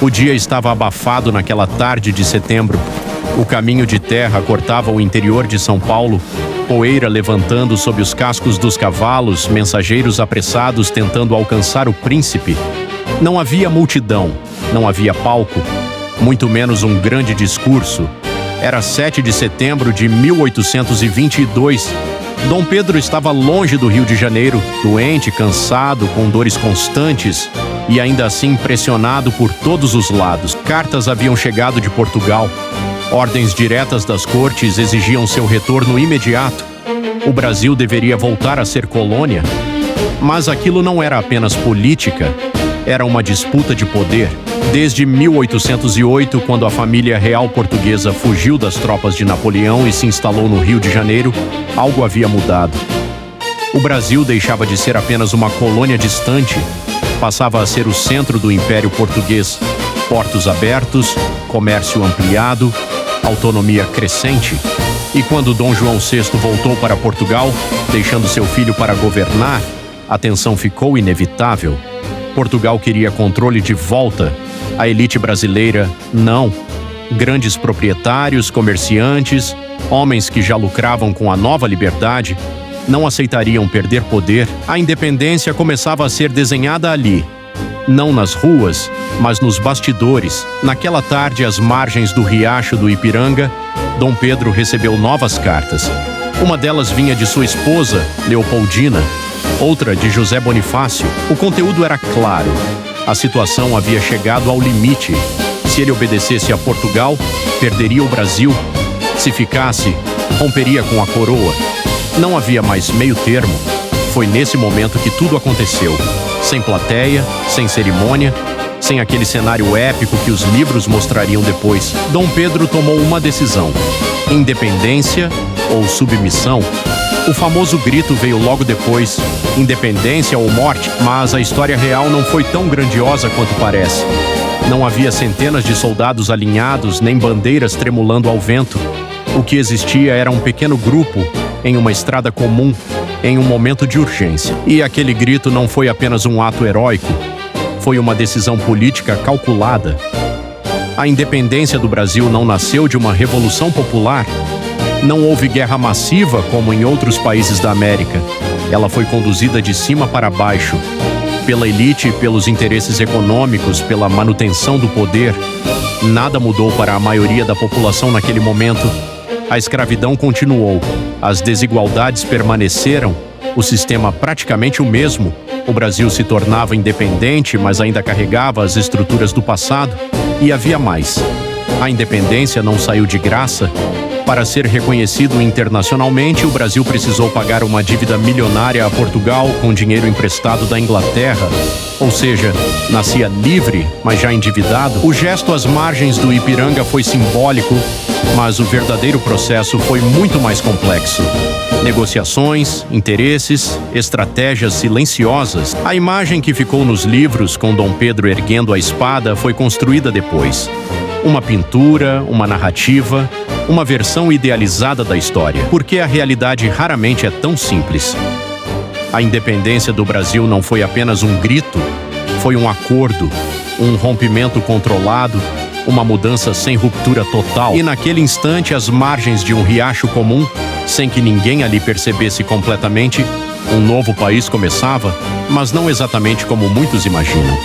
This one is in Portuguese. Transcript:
O dia estava abafado naquela tarde de setembro. O caminho de terra cortava o interior de São Paulo, poeira levantando sob os cascos dos cavalos, mensageiros apressados tentando alcançar o príncipe. Não havia multidão, não havia palco, muito menos um grande discurso. Era 7 de setembro de 1822. Dom Pedro estava longe do Rio de Janeiro, doente, cansado, com dores constantes e ainda assim pressionado por todos os lados. Cartas haviam chegado de Portugal. Ordens diretas das cortes exigiam seu retorno imediato. O Brasil deveria voltar a ser colônia. Mas aquilo não era apenas política, era uma disputa de poder. Desde 1808, quando a família real portuguesa fugiu das tropas de Napoleão e se instalou no Rio de Janeiro, algo havia mudado. O Brasil deixava de ser apenas uma colônia distante, passava a ser o centro do Império Português. Portos abertos, comércio ampliado, autonomia crescente. E quando Dom João VI voltou para Portugal, deixando seu filho para governar, a tensão ficou inevitável. Portugal queria controle de volta. A elite brasileira, não. Grandes proprietários, comerciantes, homens que já lucravam com a nova liberdade, não aceitariam perder poder. A independência começava a ser desenhada ali. Não nas ruas, mas nos bastidores. Naquela tarde, às margens do riacho do Ipiranga, Dom Pedro recebeu novas cartas. Uma delas vinha de sua esposa, Leopoldina, outra de José Bonifácio. O conteúdo era claro. A situação havia chegado ao limite. Se ele obedecesse a Portugal, perderia o Brasil. Se ficasse, romperia com a coroa. Não havia mais meio termo. Foi nesse momento que tudo aconteceu. Sem plateia, sem cerimônia, sem aquele cenário épico que os livros mostrariam depois. Dom Pedro tomou uma decisão: independência ou submissão. O famoso grito veio logo depois: independência ou morte. Mas a história real não foi tão grandiosa quanto parece. Não havia centenas de soldados alinhados, nem bandeiras tremulando ao vento. O que existia era um pequeno grupo, em uma estrada comum, em um momento de urgência. E aquele grito não foi apenas um ato heróico, foi uma decisão política calculada. A independência do Brasil não nasceu de uma revolução popular. Não houve guerra massiva como em outros países da América. Ela foi conduzida de cima para baixo, pela elite, pelos interesses econômicos, pela manutenção do poder. Nada mudou para a maioria da população naquele momento. A escravidão continuou, as desigualdades permaneceram, o sistema praticamente o mesmo. O Brasil se tornava independente, mas ainda carregava as estruturas do passado. E havia mais. A independência não saiu de graça. Para ser reconhecido internacionalmente, o Brasil precisou pagar uma dívida milionária a Portugal com dinheiro emprestado da Inglaterra. Ou seja, nascia livre, mas já endividado. O gesto às margens do Ipiranga foi simbólico, mas o verdadeiro processo foi muito mais complexo. Negociações, interesses, estratégias silenciosas. A imagem que ficou nos livros com Dom Pedro erguendo a espada foi construída depois. Uma pintura, uma narrativa, uma versão idealizada da história. Porque a realidade raramente é tão simples. A independência do Brasil não foi apenas um grito, foi um acordo, um rompimento controlado, uma mudança sem ruptura total. E naquele instante, às margens de um riacho comum, sem que ninguém ali percebesse completamente, um novo país começava, mas não exatamente como muitos imaginam.